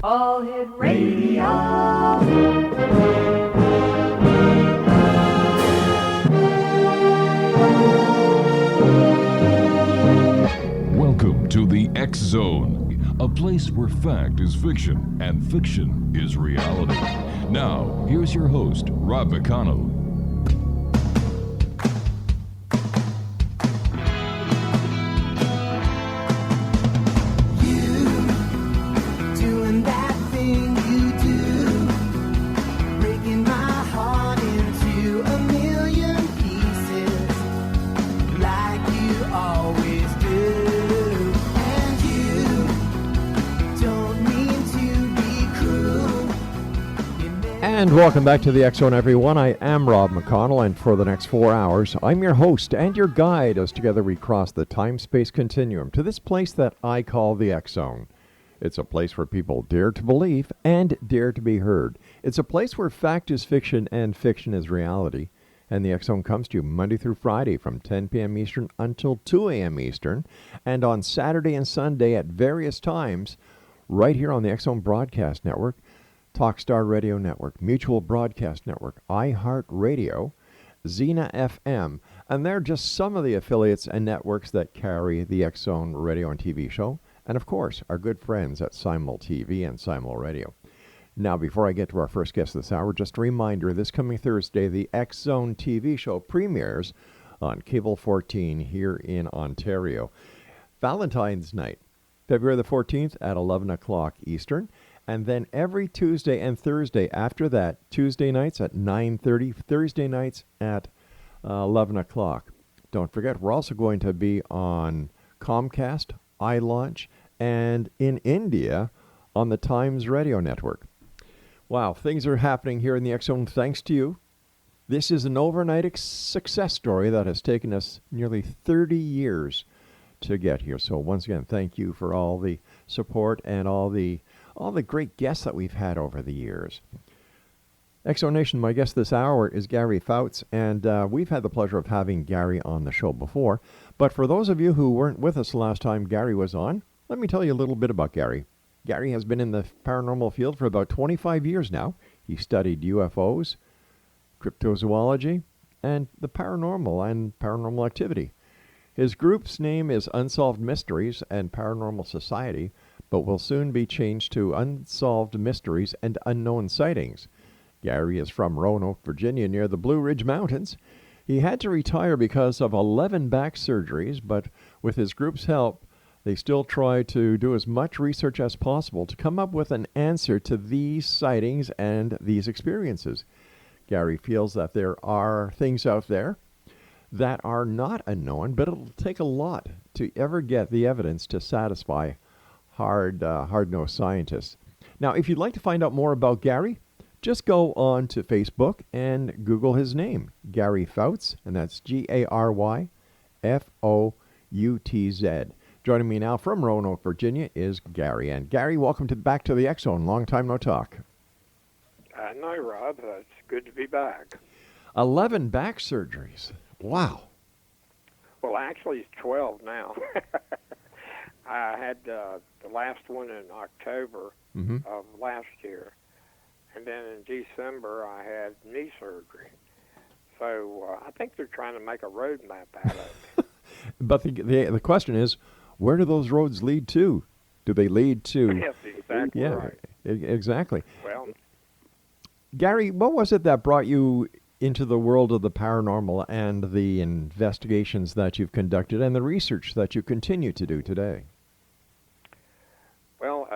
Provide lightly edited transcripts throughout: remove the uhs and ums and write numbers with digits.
All Hit Radio. Welcome to the X Zone, a place where fact is fiction and fiction is reality. Now, here's your host, Rob McConnell. And welcome back to the X Zone, everyone. I am Rob McConnell, and for the next 4 hours, I'm your host and your guide as together we cross the time-space continuum to this place that I call the X Zone. It's a place where people dare to believe and dare to be heard. It's a place where fact is fiction and fiction is reality. And the X Zone comes to you Monday through Friday from 10 p.m. Eastern until 2 a.m. Eastern, and on Saturday and Sunday at various times right here on the X Zone Broadcast Network, Talkstar Radio Network, Mutual Broadcast Network, iHeartRadio, Xena FM, and they're just some of the affiliates and networks that carry the X Zone radio and TV show, and of course, our good friends at Simul TV and Simul Radio. Now, before I get to our first guest this hour, just a reminder, this coming Thursday, the X Zone TV show premieres on Cable 14 here in Ontario. Valentine's night, February the 14th at 11 o'clock Eastern. And then every Tuesday and Thursday after that, Tuesday nights at 9:30, Thursday nights at 11 o'clock. Don't forget, we're also going to be on Comcast, iLaunch, and in India on the Times Radio Network. Wow, things are happening here in the X Zone thanks to you. This is an overnight success story that has taken us nearly 30 years to get here. So once again, thank you for all the support and all the great guests that we've had over the years. Exonation, my guest this hour is Gary Foutz, and we've had the pleasure of having Gary on the show before. But for those of you who weren't with us the last time Gary was on, let me tell you a little bit about Gary. Gary has been in the paranormal field for about 25 years now. He studied UFOs, cryptozoology, and the paranormal and paranormal activity. His group's name is Unsolved Mysteries and Paranormal Society, but will soon be changed to Unsolved Mysteries and Unknown Sightings. Gary is from Roanoke, Virginia, near the Blue Ridge Mountains. He had to retire because of 11 back surgeries, but with his group's help, they still try to do as much research as possible to come up with an answer to these sightings and these experiences. Gary feels that there are things out there that are not unknown, but it'll take a lot to ever get the evidence to satisfy hard-nosed scientists. Now, if you'd like to find out more about Gary, just go on to Facebook and Google his name, Gary Foutz, and that's G-A-R-Y-F-O-U-T-Z. Joining me now from Roanoke, Virginia, is Gary. And Gary, welcome back to the X Zone. Long time no talk. I know, Rob. It's good to be back. 11 back surgeries. Wow. Well, actually, it's 12 now. I had the last one in October of last year, and then in December I had knee surgery. So I think they're trying to make a road map out of it. But the question is, where do those roads lead to? Do they lead to... Yes, exactly right. Exactly. Well, Gary, what was it that brought you into the world of the paranormal and the investigations that you've conducted and the research that you continue to do today? Well,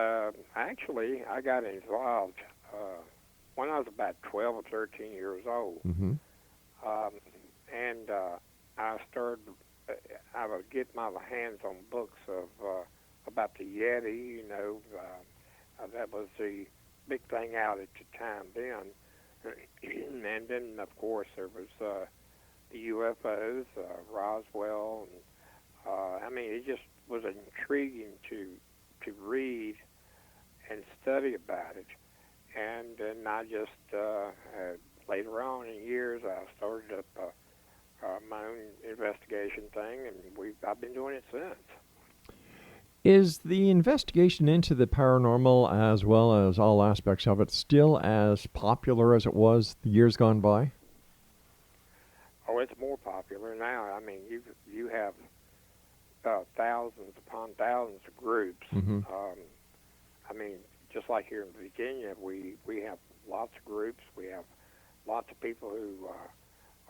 actually, I got involved when I was about 12 or 13 years old. Mm-hmm. And I would get my hands on books of about the Yeti, that was the big thing out at the time then. And then, of course, there was the UFOs, Roswell. And, it just was intriguing to read and study about it. And then I just, later on in years, I started up my own investigation thing, and I've been doing it since. Is the investigation into the paranormal, as well as all aspects of it, still as popular as it was the years gone by? Oh, it's more popular now. I mean, you have thousands upon thousands of groups. Mm-hmm. I mean, just like here in Virginia, we have lots of groups. We have lots of people who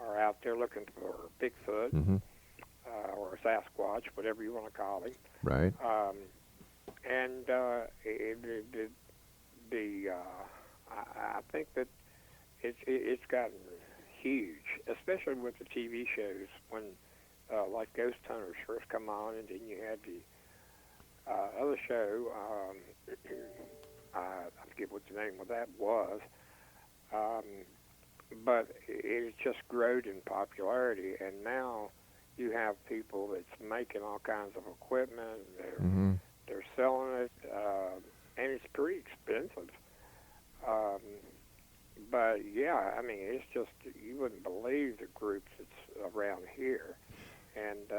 are out there looking for Bigfoot Mm-hmm. or Sasquatch, whatever you want to call him. Right. I think that it's gotten huge, especially with the TV shows when like Ghost Hunters first come on, and then you had the other show. I forget what the name of that was, but it's just grown in popularity, and now you have people that's making all kinds of equipment. Mm-hmm. They're selling it, and it's pretty expensive. But yeah, I mean, it's just, you wouldn't believe the groups that's around here. And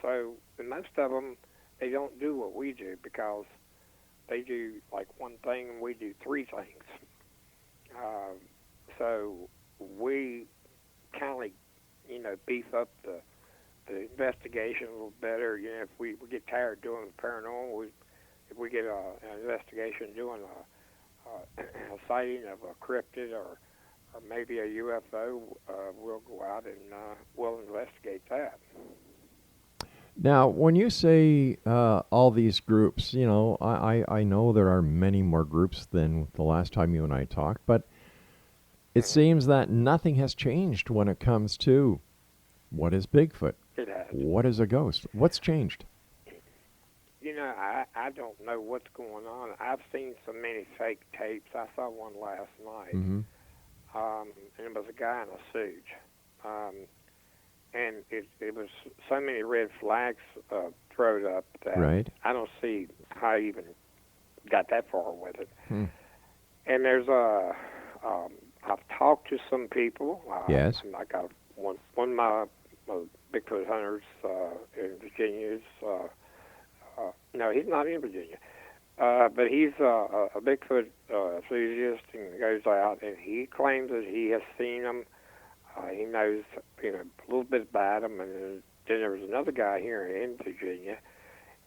so most of them, they don't do what we do, because they do like one thing and we do three things. So we kind of, beef up the investigation a little better. If we get tired doing the paranormal, if we get an investigation doing a sighting of a cryptid or maybe a UFO, we'll go out and we'll investigate that. Now, when you say all these groups, I know there are many more groups than the last time you and I talked, but it seems that nothing has changed when it comes to what is Bigfoot? It has. What is a ghost? What's changed? I don't know what's going on. I've seen so many fake tapes. I saw one last night, Mm-hmm. And it was a guy in a suit. And it was so many red flags thrown up that Right. I don't see how I even got that far with it. Hmm. And there's I've talked to some people. Yes. I got one of my Bigfoot hunters in Virginia. No, he's not in Virginia. But he's a Bigfoot enthusiast and goes out, and he claims that he has seen them. He knows, a little bit about them. And then there was another guy here in Virginia.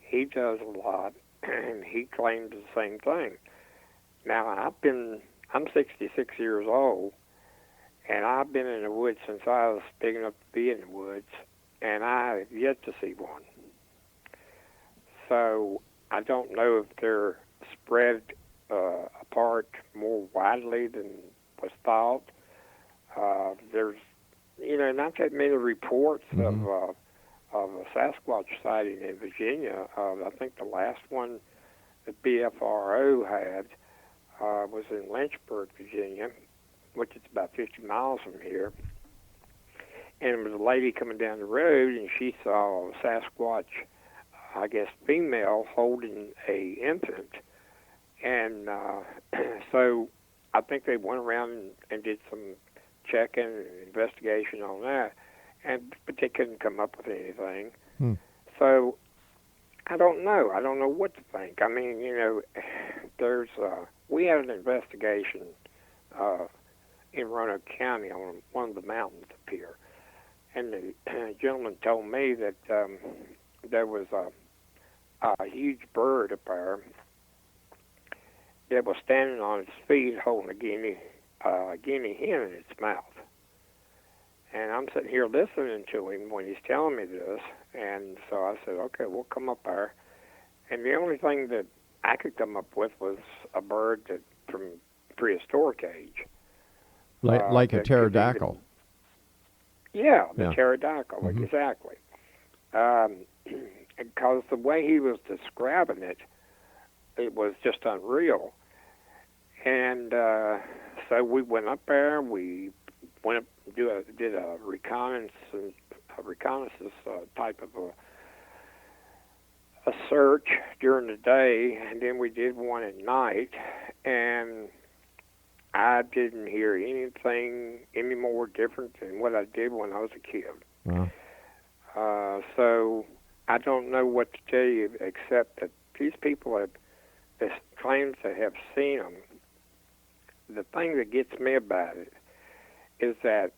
He does a lot, and he claims the same thing. Now, I'm 66 years old, and I've been in the woods since I was big enough to be in the woods, and I have yet to see one. So I don't know if they're spread apart more widely than was thought. There's, not that many reports Mm-hmm. of a Sasquatch sighting in Virginia. I think the last one that BFRO had was in Lynchburg, Virginia, which is about 50 miles from here. And it was a lady coming down the road, and she saw a Sasquatch, I guess, female holding a infant. And so I think they went around and did some checking and investigation on that, but they couldn't come up with anything. Hmm. So I don't know. I don't know what to think. I mean, there's we had an investigation in Roanoke County on one of the mountains up here, and the gentleman told me that there was a huge bird up there that was standing on its feet holding a guinea hen in its mouth. And I'm sitting here listening to him when he's telling me this, and so I said, okay, we'll come up there. And the only thing that I could come up with was a bird that from prehistoric age. Like a pterodactyl. Yeah, the Yeah. pterodactyl, Mm-hmm. exactly. Because the way he was describing it, it was just unreal. And so we went up there. We went up and did a reconnaissance type of a search during the day, and then we did one at night. And I didn't hear anything any more different than what I did when I was a kid. Wow. So I don't know what to tell you except that these people have this claims to have seen them. The thing that gets me about it is that,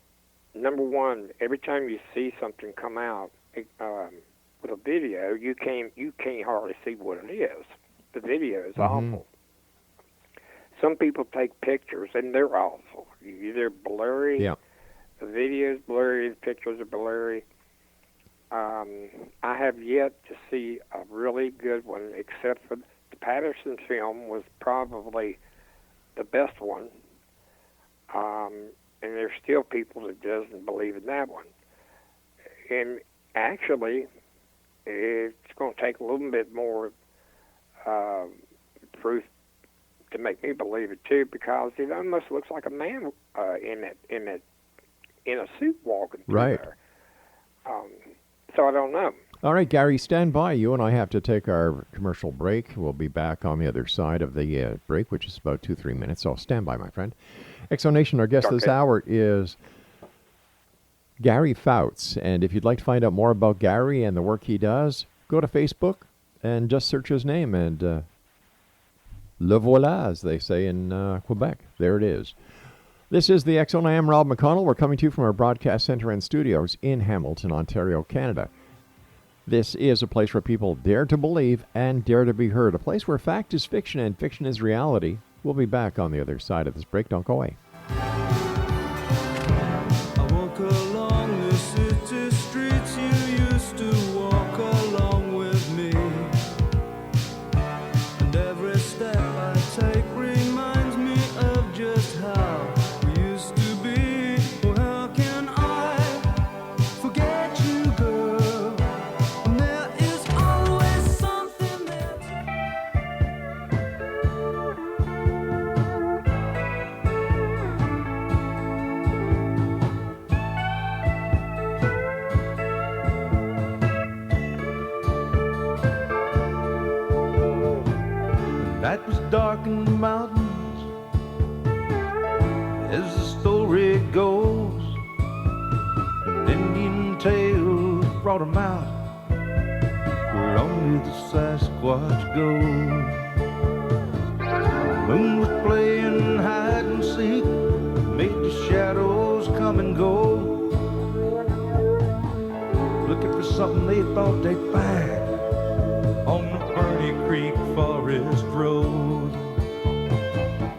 number one, every time you see something come out with a video, you can't hardly see what it is. The video is awful. Some people take pictures and they're awful. They're blurry. Yeah. The video's blurry. The pictures are blurry. I have yet to see a really good one, except for the Patterson film was probably the best one. And there's still people that doesn't believe in that one. And actually, it's going to take a little bit more proof to make me believe it too, because it almost looks like a man in a suit walking through there. So I don't know. All right, Gary, stand by. You and I have to take our commercial break. We'll be back on the other side of the break, which is about 2-3 minutes. So stand by, my friend. Exonation, our guest this hour is Gary Foutz. And if you'd like to find out more about Gary and the work he does, go to Facebook and just search his name. And le voilà, as they say in Quebec. There it is. This is the X-Zone. I am Rob McConnell. We're coming to you from our broadcast center and studios in Hamilton, Ontario, Canada. This is a place where people dare to believe and dare to be heard. A place where fact is fiction and fiction is reality. We'll be back on the other side of this break. Don't go away. I walk along the city streets you used to walk along with me. And every step I take reminds me of just how we used to be. Oh, how can I forget you, girl? And there is always something there. Night was dark in the mountains, as the story goes. An Indian tale brought 'em out where only the Sasquatch goes. The moon was playing hide and seek, made the shadows come and go, looking for something they thought they'd find on the Ferny Creek Forest Road.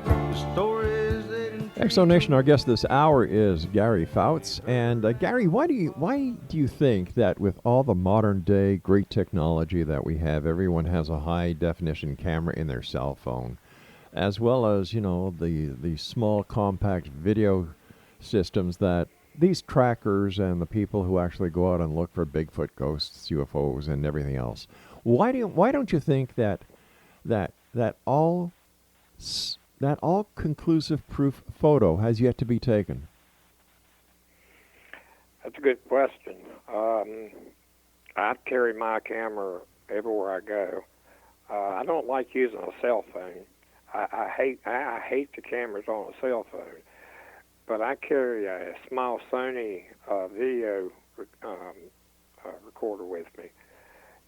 The stories they didn't. Exonation, our guest this hour is Gary Foutz. And Gary, why do you think that with all the modern day great technology that we have, everyone has a high definition camera in their cell phone, as well as, you know, the small compact video systems, that these trackers and the people who actually go out and look for Bigfoot, ghosts, UFOs, and everything else, why don't you think that all conclusive proof photo has yet to be taken? That's a good question. I carry my camera everywhere I go. I don't like using a cell phone. I hate the cameras on a cell phone. But I carry a small Sony video recorder with me,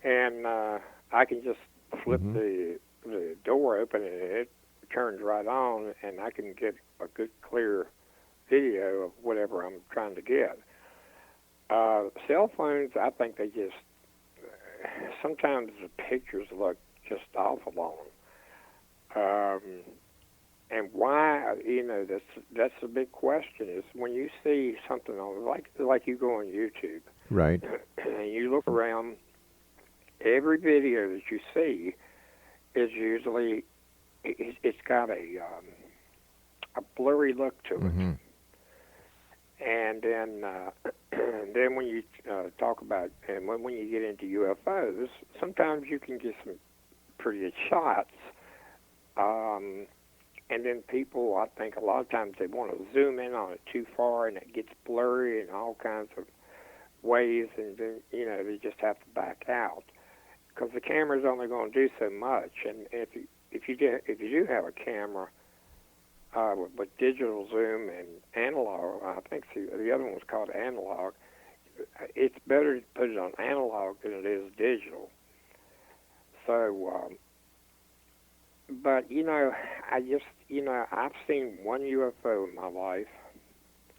and I can just flip the door open and it turns right on, and I can get a good clear video of whatever I'm trying to get. Cell phones, I think they just sometimes the pictures look just awful on them. And why, you know, that's the big question, is when you see something on, like you go on YouTube, Right. and you look around, every video that you see is usually, it's got a blurry look to it. And then when you talk about, and when you get into UFOs, sometimes you can get some pretty good shots. And then people, I think a lot of times they want to zoom in on it too far, and it gets blurry in all kinds of ways, and then, you know, they just have to back out because the camera's only going to do so much. And if you do have a camera with digital zoom and analog, I think the other one was called analog, it's better to put it on analog than it is digital. So, but I've seen one UFO in my life.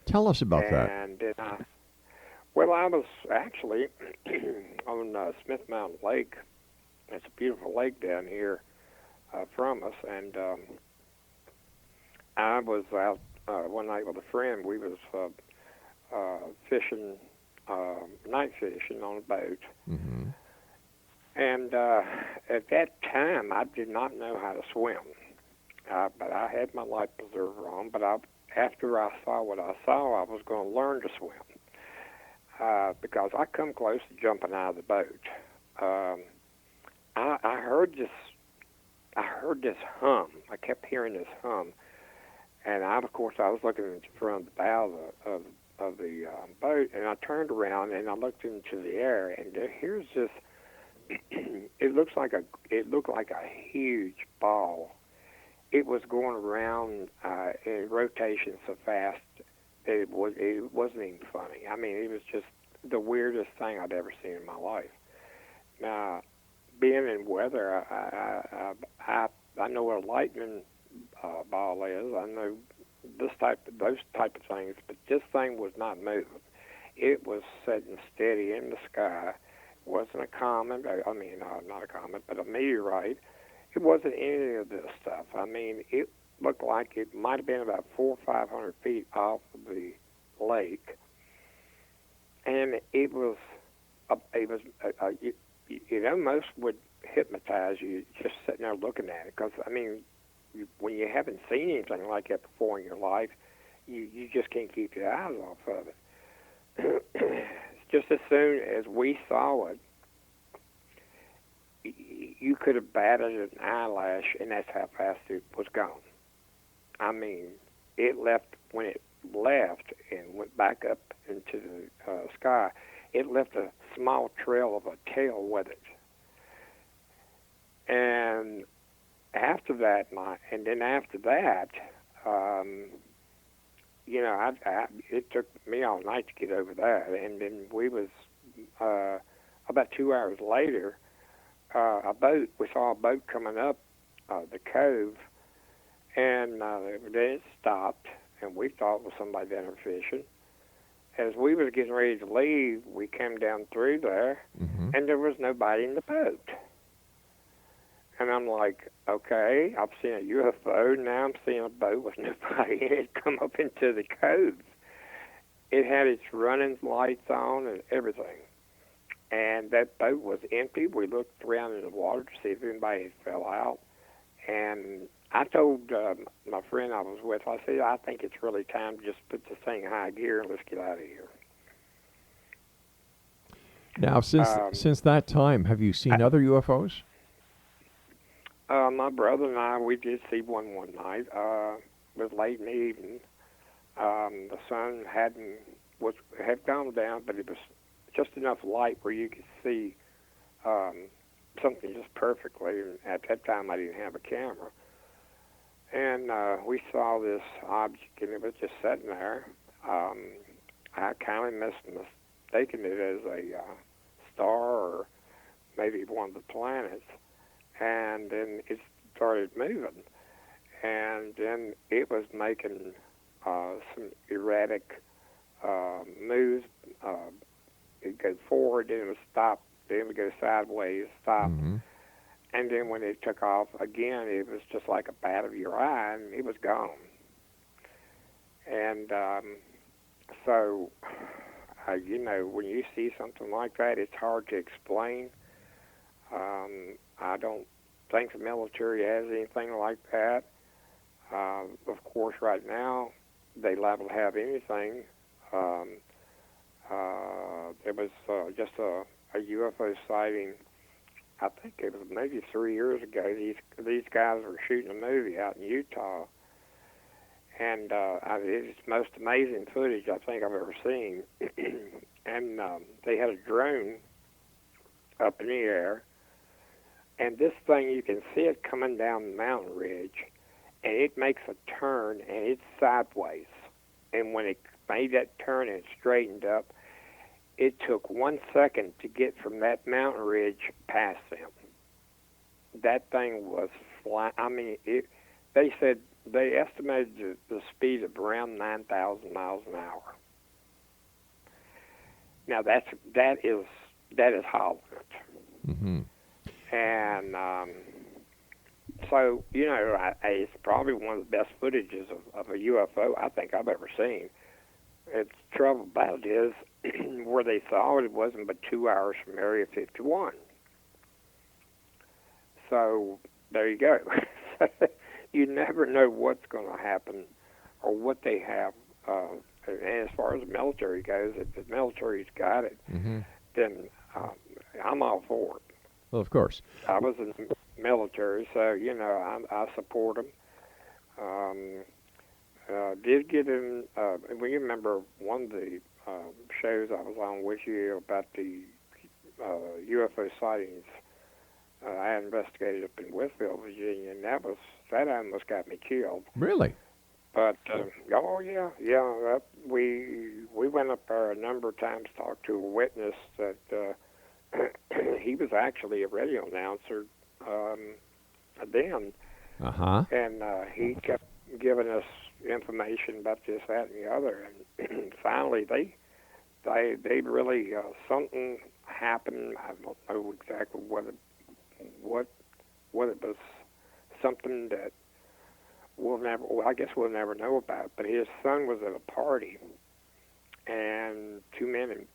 Tell us about that. And then I was actually on Smith Mountain Lake. It's a beautiful lake down here from us, and I was out one night with a friend. We was fishing, night fishing on a boat. Mm-hmm. And at that time, I did not know how to swim. But I had my life preserver on. But after I saw what I saw, I was going to learn to swim. Because I come close to jumping out of the boat. I heard this hum. I kept hearing this hum. And of course, I was looking in front of the bow of the boat, and I turned around and I looked into the air, and here's this. It looked like a huge ball. It was going around in rotation so fast that it wasn't even funny. I mean, it was just the weirdest thing I'd ever seen in my life. Now, being in weather, I know what a lightning ball is. I know those type of things, but this thing was not moving. It was sitting steady in the sky. It wasn't a comet. Not a comet, but a meteorite. It wasn't any of this stuff. I mean, it looked like it might have been about 400 or 500 feet off of the lake, and it almost would hypnotize you just sitting there looking at it. Because I mean, when you haven't seen anything like that before in your life, you just can't keep your eyes off of it. Just as soon as we saw it, you could have batted an eyelash, and that's how fast it was gone. I mean, when it left and went back up into the sky, it left a small trail of a tail with it. And after that, it took me all night to get over that. And then we was, about 2 hours later, we saw a boat coming up the cove, and then it stopped, and we thought it was somebody down there fishing. As we was getting ready to leave, we came down through there, Mm-hmm. and there was nobody in the boat. And I'm like, okay, I've seen a UFO, now I'm seeing a boat with nobody in it come up into the cove. It had its running lights on and everything. And that boat was empty. We looked around in the water to see if anybody had fell out. And I told my friend I was with, I said, I think it's really time to just put this thing in high gear and let's get out of here. Now, since that time, have you seen other UFOs? My brother and I, we did see one night. It was late in the evening. The sun had gone down, but it was just enough light where you could see something just perfectly. And at that time, I didn't have a camera. And we saw this object, and it was just sitting there. I kind of mistaken it as a star or maybe one of the planets. And then it started moving. And then it was making some erratic moves. It'd go forward, then it would stop, then it would go sideways, stop. Mm-hmm. And then when it took off again, it was just like a bat of your eye, and it was gone. And so, when you see something like that, it's hard to explain. I don't think the military has anything like that. Of course, right now, they liable to have anything. There was just a UFO sighting. I think it was maybe 3 years ago. These guys were shooting a movie out in Utah, and it's the most amazing footage I think I've ever seen. And they had a drone up in the air, and this thing, you can see it coming down the mountain ridge, and it makes a turn, and it's sideways. And when it made that turn and it straightened up, it took 1 second to get from that mountain ridge past them. That thing was flying. I mean, they said they estimated the speed of around 9,000 miles an hour. Now that is Holland. Mm-hmm. And so, you know, it's probably one of the best footages of a UFO I think I've ever seen. The trouble about it is where they thought it wasn't but 2 hours from Area 51. So there you go. You never know what's going to happen or what they have. And as far as the military goes, if the military's got it, Mm-hmm. then I'm all for it. Well, of course. I was in the military, so, you know, I support them. Did get in, we remember one of the shows I was on with you about the UFO sightings. I investigated up in Westfield, Virginia, and that almost got me killed. Really? But oh yeah, we went up there a number of times, talked to a witness that he was actually a radio announcer then, and he kept giving us information about this, that, and the other, and finally they really something happened. I don't know exactly what it was, something that I guess we'll never know about. But his son was at a party, and two men in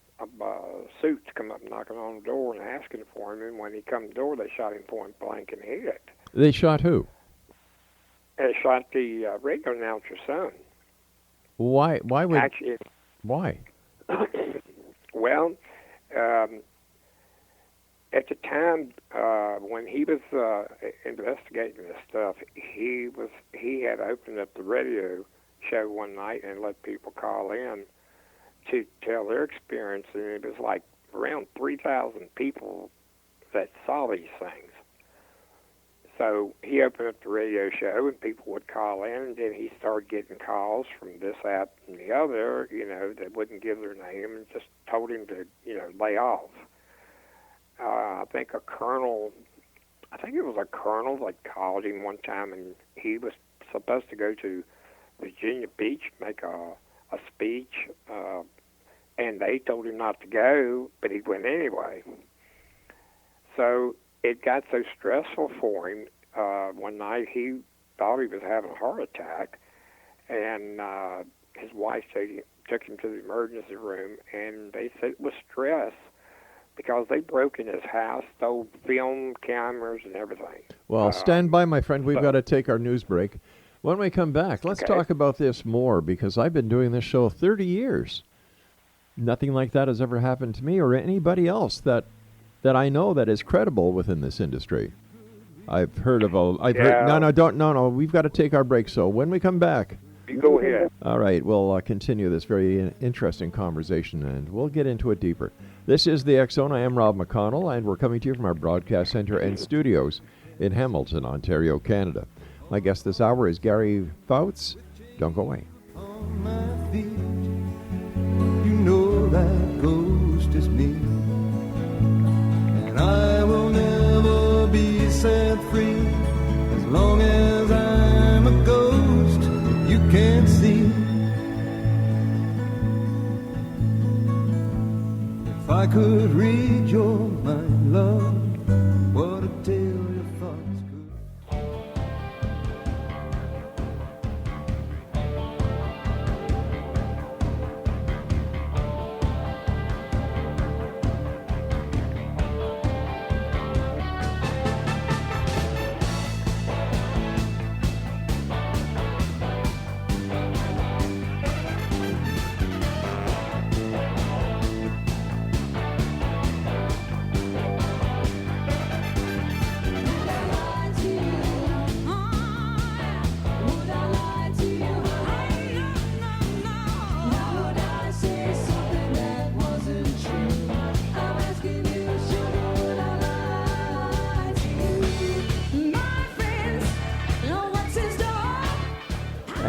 suits come up knocking on the door and asking for him. And when he come to the door, they shot him point blank in the head. They shot who? They shot the radio announcer's son. Why would? Actually, Why? well, at the time when he was investigating this stuff, he had opened up the radio show one night and let people call in to tell their experience, and it was like around 3,000 people that saw these things. So he opened up the radio show, and people would call in, and then he started getting calls from this, that, and the other, you know, that wouldn't give their name and just told him to, you know, lay off. I think it was a colonel that called him one time, and he was supposed to go to Virginia Beach, make a speech, and they told him not to go, but he went anyway. So it got so stressful for him. One night he thought he was having a heart attack, and his wife took him to the emergency room, and they said it was stress because they broke in his house, stole film cameras and everything. Well, stand by, my friend. We've got to take our news break. When we come back, let's talk about this more, because I've been doing this show 30 years. Nothing like that has ever happened to me or anybody else that I know that is credible within this industry. I've heard of no, we've got to take our break. So when we come back, you go ahead. All right, we'll continue this very interesting conversation, and we'll get into it deeper. This is the X Zone. I am Rob McConnell, and we're coming to you from our broadcast center and studios in Hamilton, Ontario, Canada. My guest this hour is Gary Foutz. Don't go away. On my feet, you know that ghost is me, and I will never be set free as long as I'm a ghost you can't see. If I could read your mind, love, what a tale your thoughts could.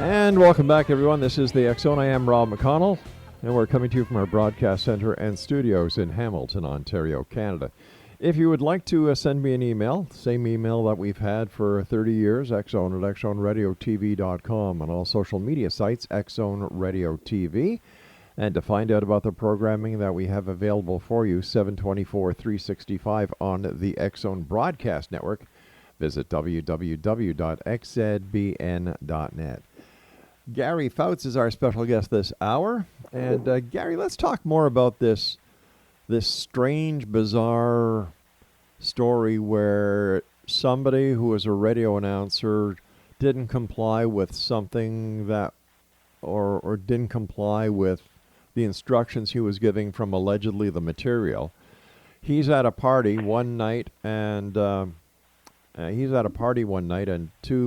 And welcome back, everyone. This is the X Zone. I am Rob McConnell. and we're coming to you from our broadcast center and studios in Hamilton, Ontario, Canada. If you would like to send me an email, same email that we've had for 30 years, xzone at xzoneradiotv.com, on all social media sites, Xzone Radio TV. And to find out about the programming that we have available for you, 724, 365 on the Xzone Broadcast Network, visit www.xzbn.net. Gary Foutz is our special guest this hour. And Gary, let's talk more about this strange, bizarre story where somebody who was a radio announcer didn't comply with something that, or didn't comply with the instructions he was giving from allegedly the material. He's at a party one night, and two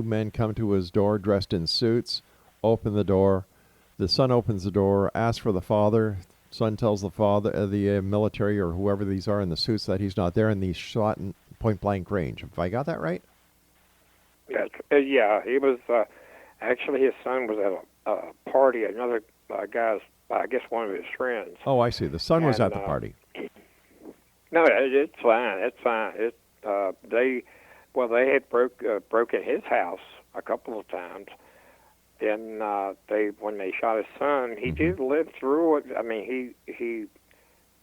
men come to his door dressed in suits, open the door. The son opens the door, asks for the father. Son tells the father, the military or whoever these are in the suits, that he's not there, and he's shot in point-blank range. Have I got that right? Yeah, he was, actually his son was at a party, another guy's, I guess one of his friends. Oh, I see. The son was at the party. No, it's fine. It's fine. They had broken his house a couple of times. Then when they shot his son, he did live through it. I mean, he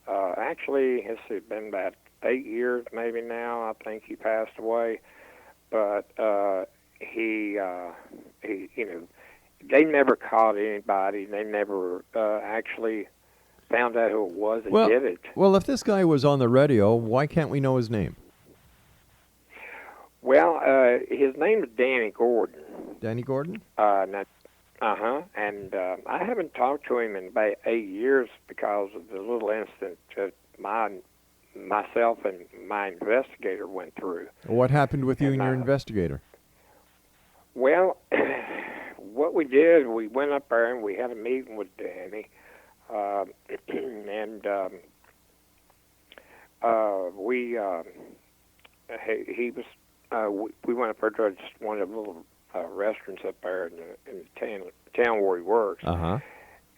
actually has been about 8 years maybe now. I think he passed away, but he they never caught anybody. They never actually found out who it was that did it. Well, if this guy was on the radio, why can't we know his name? Well, his name is Danny Gordon. Danny Gordon? And I haven't talked to him in about 8 years because of the little incident that myself and my investigator went through. What happened with you and your investigator? Well, what we did, we went up there and we had a meeting with Danny, we went up there to just one of the little restaurants up there in the town where he works. Uh-huh.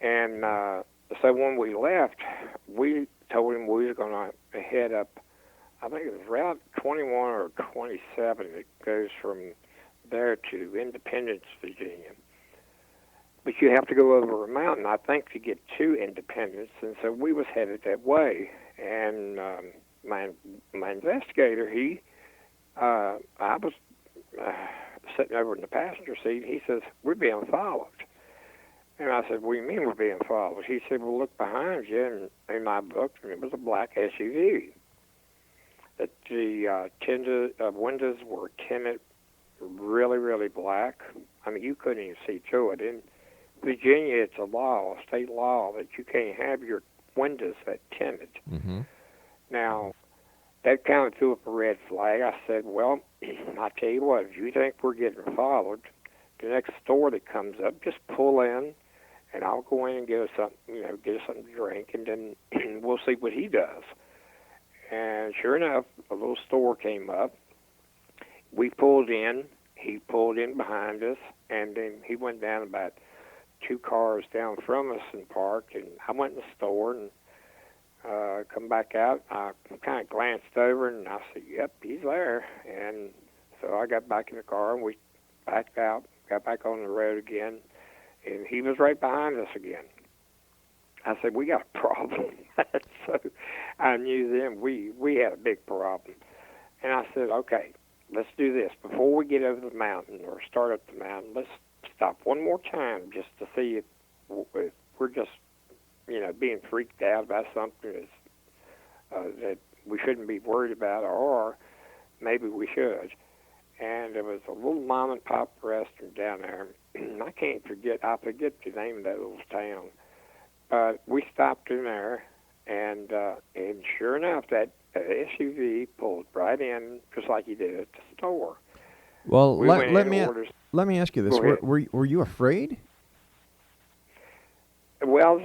And so when we left, we told him we was going to head up, I think it was Route 21 or 27 that goes from there to Independence, Virginia. But you have to go over a mountain, I think, to get to Independence. And so we was headed that way. And my investigator, I was sitting over in the passenger seat. He says, "We're being followed." And I said, "What do you mean we're being followed?" He said, "Well, look behind you." And in my book, it was a black SUV. That the windows were tinted really, really black. I mean, you couldn't even see through it. In Virginia, it's a law, a state law, that you can't have your windows that tinted. Mm-hmm. Now, that kind of threw up a red flag. I said, "Well, I tell you what, if you think we're getting followed, the next store that comes up, just pull in, and I'll go in and get us something, get us something to drink, and then we'll see what he does." And sure enough, a little store came up. We pulled in. He pulled in behind us, and then he went down about 2 cars down from us and parked. And I went in the store and come back out. I kind of glanced over, and I said, "Yep, he's there." And so I got back in the car, and we backed out, got back on the road again, and he was right behind us again. I said, "We got a problem." So I knew then we had a big problem. And I said, "Okay, let's do this. Before we get over the mountain or start up the mountain, let's stop one more time just to see if we're just, being freaked out about something that we shouldn't be worried about, or maybe we should." And there was a little mom-and-pop restaurant down there. I forget the name of that little town. But we stopped in there, and sure enough, that SUV pulled right in, just like he did at the store. Well, let me ask you this: were you afraid? Well,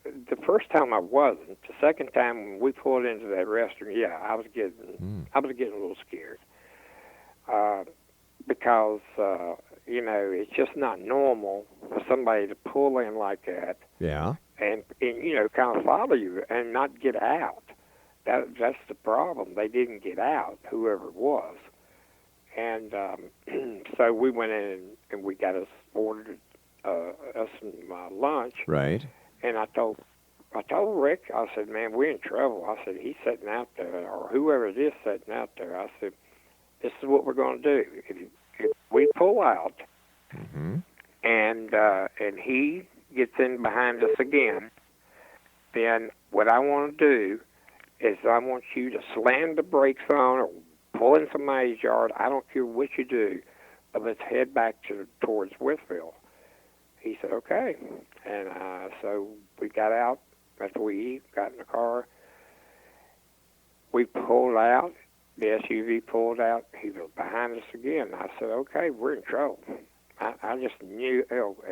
the first time I wasn't. The second time when we pulled into that restaurant, yeah, I was getting a little scared because it's just not normal for somebody to pull in like that. Yeah. and you know, kind of follow you and not get out. That's the problem. They didn't get out, whoever it was. And so we went in and we got us ordered us some lunch. Right. And I told Rick, I said, man, we're in trouble. I said, he's sitting out there, or whoever it is sitting out there. I said, this is what we're going to do. If we pull out, and he gets in behind us again, then what I want to do is I want you to slam the brakes on or pull in somebody's yard. I don't care what you do, but let's head back towards Whitfield. He said, okay. And so we got out after we got in the car. We pulled out. The SUV pulled out. He was behind us again. I said, okay, we're in trouble. I just knew.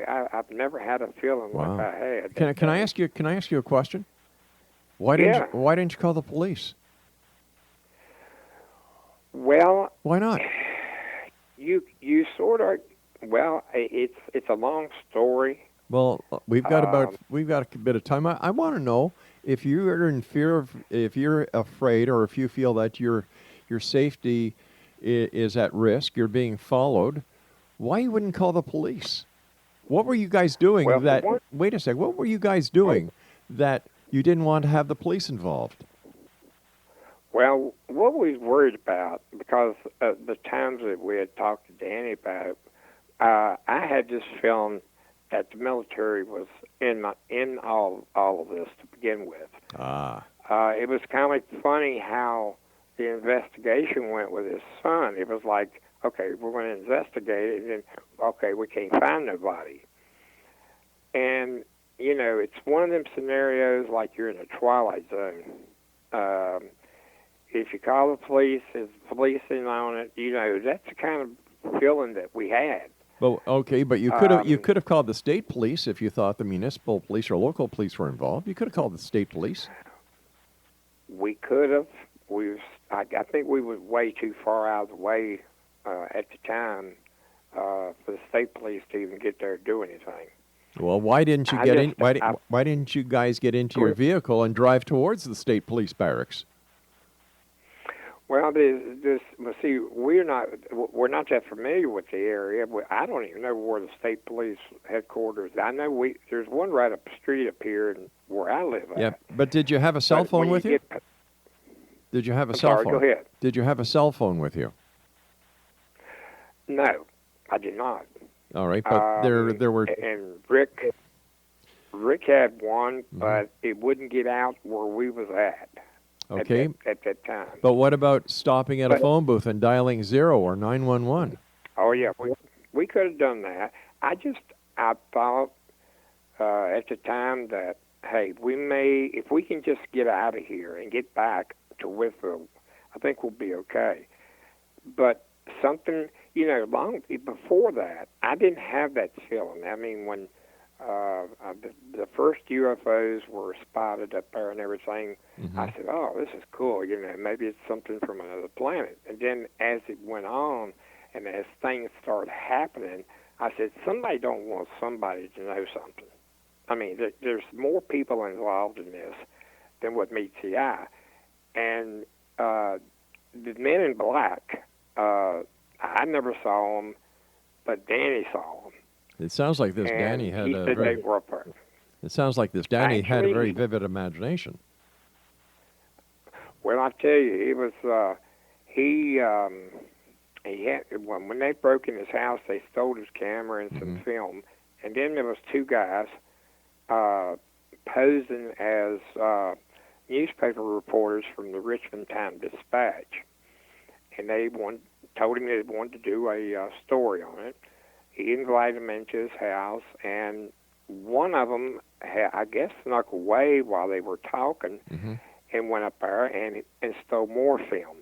I've never had a feeling like I had. Can I ask you a question? Why didn't you call the police? Well, why not? You sort of. Well, it's a long story. Well, we've got a bit of time. I want to know if you are in fear of, if you're afraid, or if you feel that your safety is at risk, you're being followed. Why you wouldn't call the police? What were you guys doing wait a sec. What were you guys doing that you didn't want to have the police involved? Well, what we was worried about, because of the times that we had talked to Danny about it, I had this feeling that the military was in all of this to begin with. It was kind of like funny how the investigation went with his son. It was like, okay, we're going to investigate it, and then, okay, we can't find nobody. And, you know, it's one of them scenarios like you're in a twilight zone. If you call the police, is the police in on it? You know, that's the kind of feeling that we had. Well, okay, but you could have called the state police if you thought the municipal police or local police were involved. You could have called the state police. We could have. I think we were way too far out of the way at the time for the state police to even get there to do anything. Well, why didn't you why didn't you guys get into your vehicle and drive towards the state police barracks? Well, see, we're not that familiar with the area. I don't even know where the state police headquarters. I know there's one right up the street up here where I live. Yeah, but did you have a cell phone with you? Did you have a cell phone? Go ahead. Did you have a cell phone with you? No, I did not. All right, but there were. And Rick had one, but it wouldn't get out where we was at. Okay. At that time. But what about stopping at a phone booth and dialing 0 or 911? Oh yeah, we could have done that. I thought at the time that, hey, if we can just get out of here and get back to Whitfield, I think we'll be okay. But something, you know, long before that, I didn't have that feeling. I mean, when the first UFOs were spotted up there and everything, I said, oh, this is cool. You know, maybe it's something from another planet. And then as it went on and as things started happening, I said, somebody don't want somebody to know something. I mean, there's more people involved in this than what meets the eye. And the men in black, I never saw them, but Danny saw them. It sounds like this Danny had a very. It sounds like this Danny had a very vivid imagination. Well, I tell you, it was he had when they broke in his house, they stole his camera and some film, and then there was two guys posing as newspaper reporters from the Richmond Times-Dispatch, and they told him they wanted to do a story on it. He invited them into his house, and one of them, I guess, snuck away while they were talking and went up there and stole more film.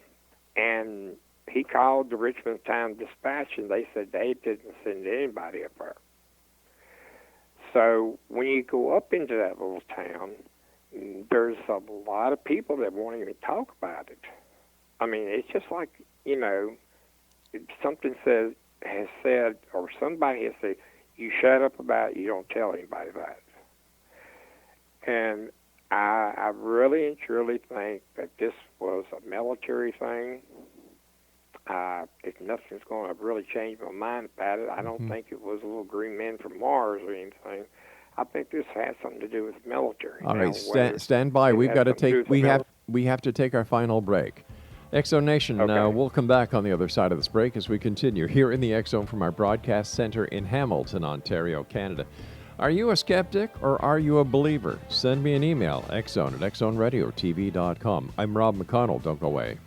And he called the Richmond Times-Dispatch, and they said they didn't send anybody up there. So when you go up into that little town, there's a lot of people that won't even talk about it. I mean, it's just like, you know, something has said, or somebody has said, you shut up about it, you don't tell anybody about it. And I really and truly think that this was a military thing. If nothing's going to really change my mind about it, I don't think it was a little green men from Mars or anything. I think this has something to do with the military. All Now, right, whether stand by. it We've has got to something do take. with the We have to take our final break. X-Zone Nation, Okay. we'll come back on the other side of this break as we continue here in the X-Zone from our broadcast center in Hamilton, Ontario, Canada. Are you a skeptic or are you a believer? Send me an email, xzone@xzoneradiotv.com. I'm Rob McConnell. Don't go away.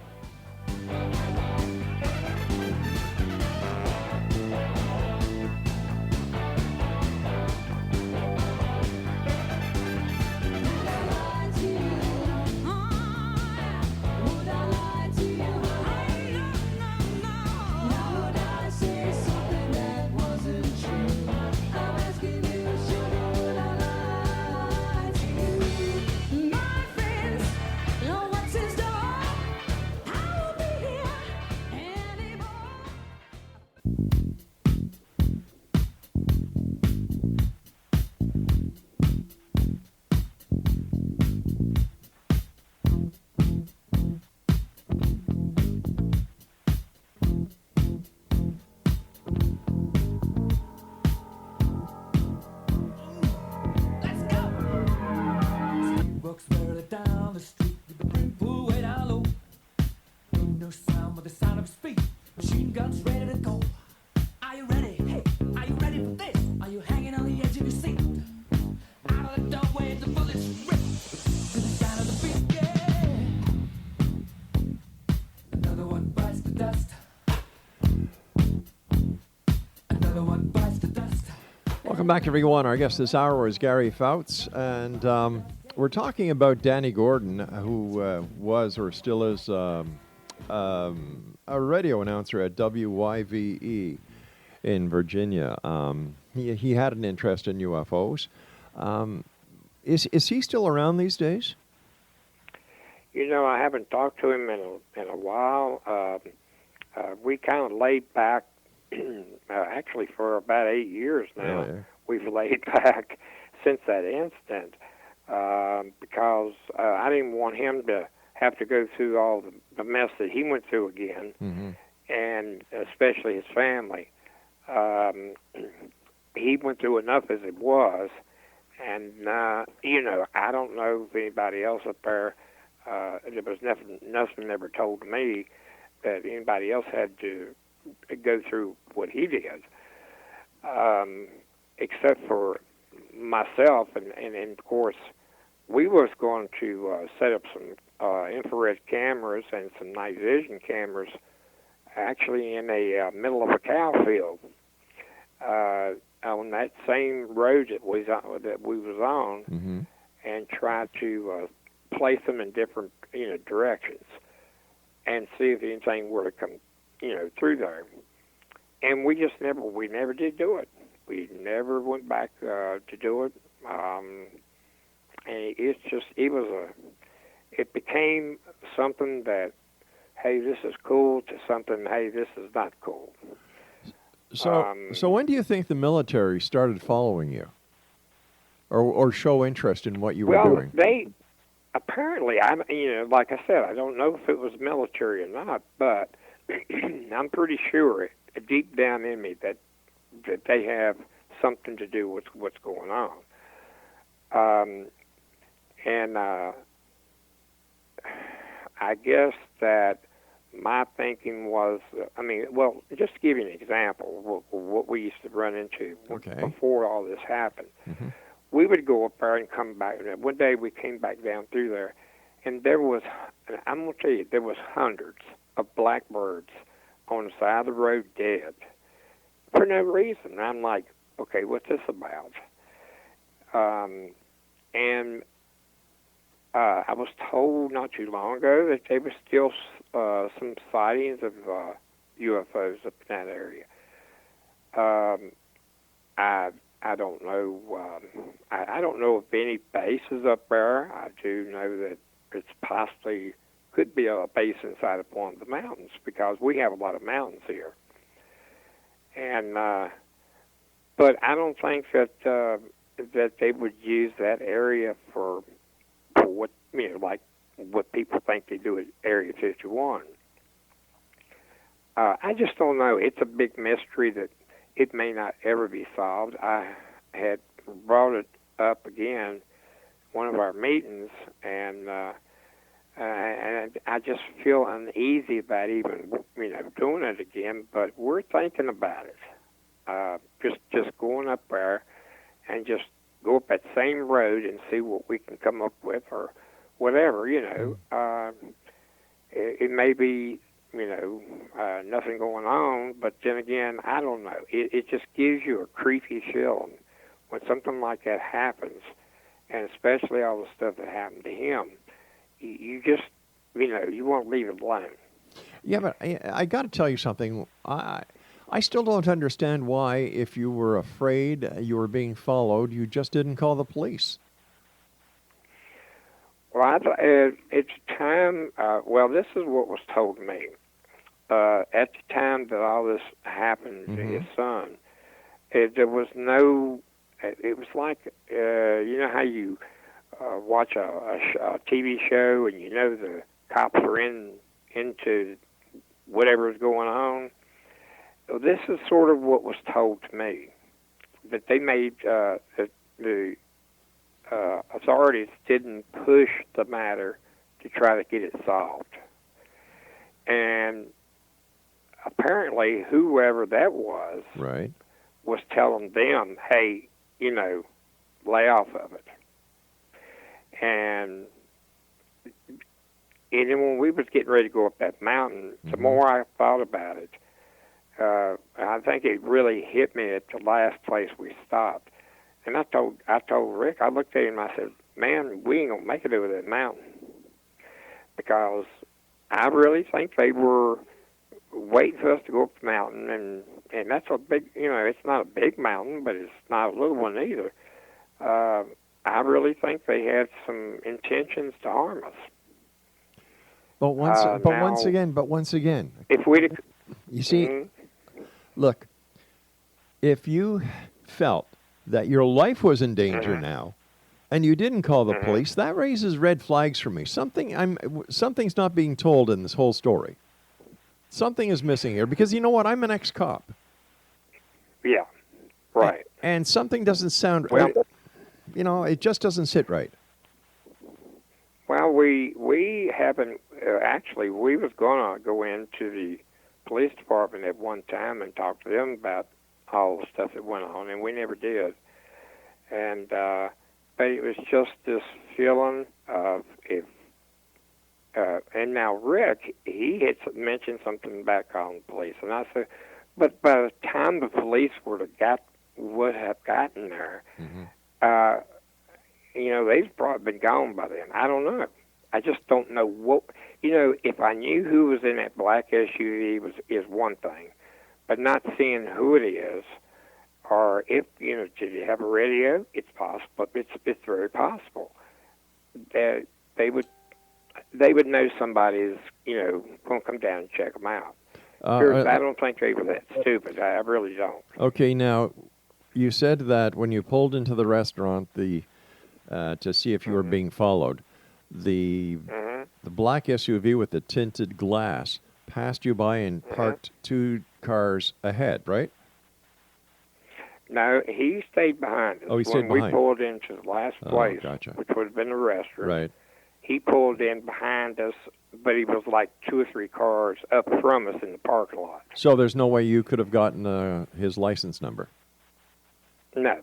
Walks further down the street with the brim pulled way down low. Ain't no sound but the sound of his feet. Machine guns ready to go. Are you ready? Hey, are you ready for this? Are you hanging on the edge of your seat? Out of the doorway, the bullets rip to the sound of the beat. Yeah. Another one bites the dust. Another one bites the dust. Welcome back, everyone. Our guest this hour is Gary Foutz, and we're talking about Danny Gordon, who was or still is a radio announcer at WYVE in Virginia. He had an interest in UFOs. Is he still around these days? You know, I haven't talked to him in a while. We kind of laid back, actually for about 8 years now. Oh, yeah. We've laid back since that incident because I didn't want him to have to go through all the mess that he went through again, and especially his family. He went through enough as it was, and you know, I don't know if anybody else up there. There was nothing ever told me that anybody else had to go through what he did, except for myself, and of course, we was going to set up some infrared cameras and some night vision cameras, actually in a middle of a cow field, on that same road that we was on, and try to place them in different directions, and see if anything were to come through there. And we never did do it. We never went back to do it. And it became something that, hey, this is cool, to something, hey, this is not cool. So when do you think the military started following you, or show interest in what you were doing? Well, they apparently, like I said, I don't know if it was military or not, but I'm pretty sure deep down in me that they have something to do with what's going on. And I guess that my thinking was, just to give you an example of what we used to run into before all this happened. We would go up there and come back. One day we came back down through there, and I'm going to tell you, there was hundreds of blackbirds on the side of the road dead for no reason. And I'm like, okay, what's this about? And I was told not too long ago that there was still some sightings of UFOs up in that area. I don't know. I don't know of any bases up there. I do know that it's possibly could be a base inside of one of the mountains, because we have a lot of mountains here. And but I don't think that that they would use that area for what, like what people think they do at Area 51. I just don't know. It's a big mystery that it may not ever be solved. I had brought it up again one of our meetings, and I just feel uneasy about even doing it again. But we're thinking about it. Just going up there and just go up that same road and see what we can come up with, or whatever. It may be nothing going on, but then again, I don't know. It just gives you a creepy feeling when something like that happens, and especially all the stuff that happened to him. You just, you won't leave it alone. Yeah, but I got to tell you something. I still don't understand why, if you were afraid you were being followed, you just didn't call the police. Well, it's time. This is what was told to me. At the time that all this happened to his son, there was no. It was like how you watch a TV show and the cops are into whatever's going on. So this is sort of what was told to me, that they made that the authorities didn't push the matter to try to get it solved. And apparently whoever that was was telling them, hey, lay off of it. And then when we was getting ready to go up that mountain, the more I thought about it, I think it really hit me at the last place we stopped. And I told Rick, I looked at him and I said, man, we ain't going to make it over that mountain. Because I really think they were waiting for us to go up the mountain. And that's a big, it's not a big mountain, but it's not a little one either. I really think they had some intentions to harm us. But once again, if we, you see, look, if you felt that your life was in danger now, and you didn't call the police, that raises red flags for me. Something's not being told in this whole story. Something is missing here, because you know what? I'm an ex-cop. Yeah, right. And something doesn't sound right. It just doesn't sit right. Well, we haven't actually. We was going to go into the police department at one time and talk to them about all the stuff that went on, and we never did. And but it was just this feeling of if. And now Rick, he had mentioned something about calling the police, and I said, but by the time the police would have gotten there, they've probably been gone by then. I don't know. I just don't know what. If I knew who was in that black SUV is one thing, but not seeing who it is, or if did you have a radio? It's possible. It's very possible that they would know somebody's going to come down and check them out. I don't think they were that stupid. I really don't. Okay, now you said that when you pulled into the restaurant, to see if you were being followed, the black SUV with the tinted glass passed you by and parked 2 cars ahead, right? No, he stayed behind us. Oh, he stayed behind. When we pulled into the last place, gotcha. which would have been the restaurant, right? He pulled in behind us, but he was like 2 or 3 cars up from us in the parking lot. So there's no way you could have gotten his license number? No.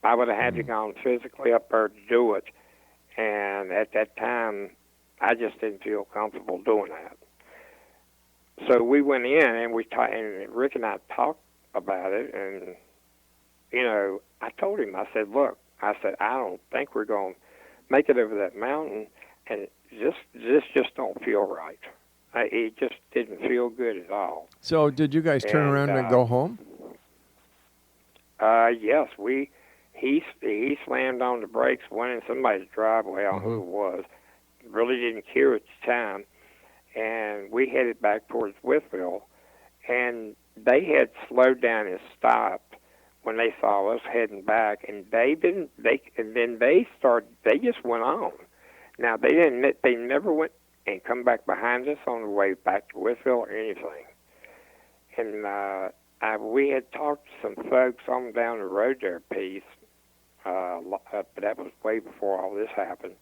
I would have had to go physically up there to do it, and at that time, I just didn't feel comfortable doing that. So we went in, and and Rick and I talked about it, and, I told him, I said, look, I don't think we're going to make it over that mountain, and this just don't feel right. It just didn't feel good at all. So did you guys turn around and go home? Yes, he slammed on the brakes, went in somebody's driveway, I don't know who it was, really didn't care at the time, and we headed back towards Whitfield, and they had slowed down and stopped when they saw us heading back, and they didn't. They just went on. Now they didn't. They never went and come back behind us on the way back to Whitfield or anything. And we had talked to some folks on down the road there a piece, but that was way before all this happened.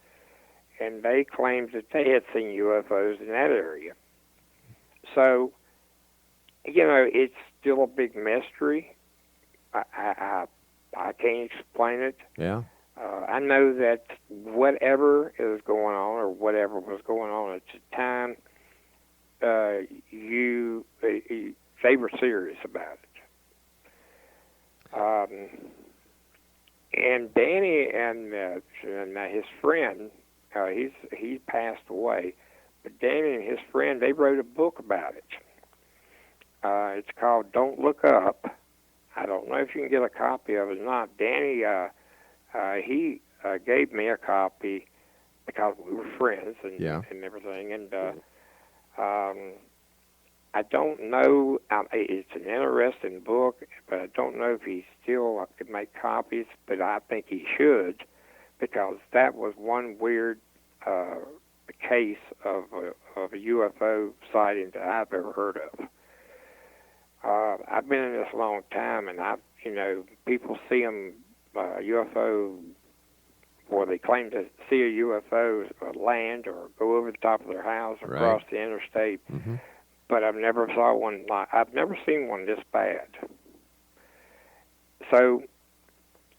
And they claimed that they had seen UFOs in that area. So, it's still a big mystery. I can't explain it. Yeah. I know that whatever is going on, or whatever was going on at the time, they were serious about it. And Danny and his friend, he passed away, but Danny and his friend, they wrote a book about it. It's called Don't Look Up. I don't know if you can get a copy of it or not. Danny, he gave me a copy because we were friends and everything. And I don't know. It's an interesting book, but I don't know if he still could make copies, but I think he should, because that was one weird case of a UFO sighting that I've ever heard of. I've been in this a long time, and people see them UFO, or they claim to see a UFO land or go over the top of their house or cross the interstate. Mm-hmm. But I've never seen one this bad. So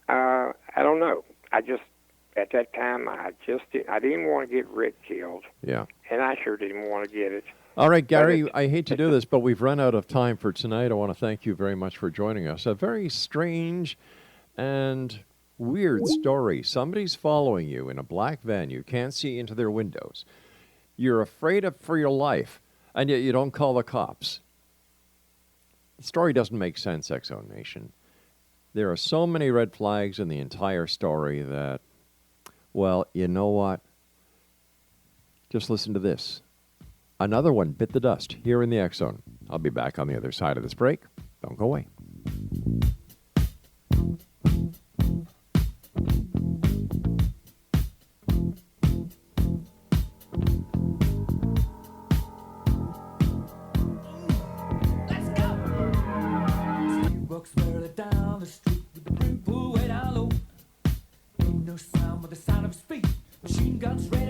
I don't know. At that time, I didn't want to get Rick killed. Yeah. And I sure didn't want to get it. All right, Gary, I hate to do this, but we've run out of time for tonight. I want to thank you very much for joining us. A very strange and weird story. Somebody's following you in a black van. You can't see into their windows. You're afraid for your life, and yet you don't call the cops. The story doesn't make sense, X-Zone Nation. There are so many red flags in the entire story that, well, you know what? Just listen to this. Another one bit the dust here in the X-Zone. I'll be back on the other side of this break. Don't go away. Let's go! He walks further down the street with the brim pulled way down low. Ain't no sound but the sound of his feet. Machine guns ready.